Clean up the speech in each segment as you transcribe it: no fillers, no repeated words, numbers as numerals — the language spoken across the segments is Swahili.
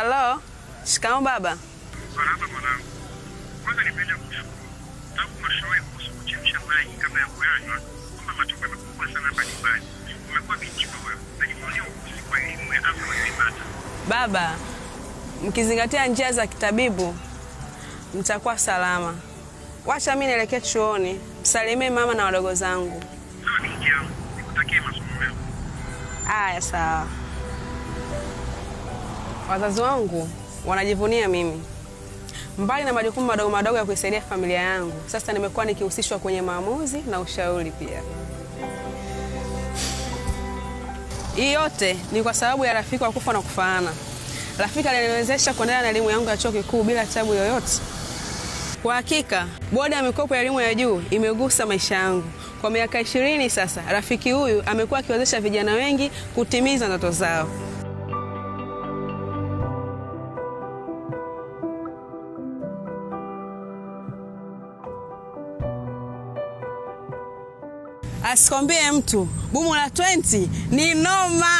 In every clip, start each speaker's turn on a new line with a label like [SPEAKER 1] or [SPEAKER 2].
[SPEAKER 1] Halo. Shikamoo baba.
[SPEAKER 2] Salama mwanangu. Kwanza nipende kukushukuru. Tangu mashauri kuhusu kuchemsha maji kabla ya kuyanywa, kama matokeo makubwa sana hapa nyumbani. Umekuwa binti bora. Najivunia ukuzi kwa elimu ya afya unayoipata.
[SPEAKER 1] Baba, mkizingatia njia za kitabibu, mtakuwa salama. Wacha mimi nielekee chuoni. Msalimie mama na wadogo zangu.
[SPEAKER 2] Sawa binti yangu. Nikutakie masomo mema.
[SPEAKER 1] Aya, sawa. Wazazi wangu wanajivunia mimi. Mbali na majukumu madogo madogo ya kuisaidia familia yangu, sasa nimekuwa nikihusishwa kwenye maamuzi na ushauri pia. Hii yote ni kwa sababu ya rafiki wa kufa na kufaana. Rafiki aliniwezesha kuendelea na elimu yangu ya chuo kikuu bila tabu yoyote. Kwa hakika, bodi ya mikopo ya elimu ya juu imegusa maisha yangu. Kwa miaka 20 sasa, rafiki huyu amekuwa akiwezesha vijana wengi kutimiza ndoto zao. Asikwambie mtu, bumu la 20 ni noma.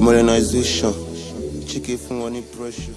[SPEAKER 3] Modernization, chiki fungo ni pressure.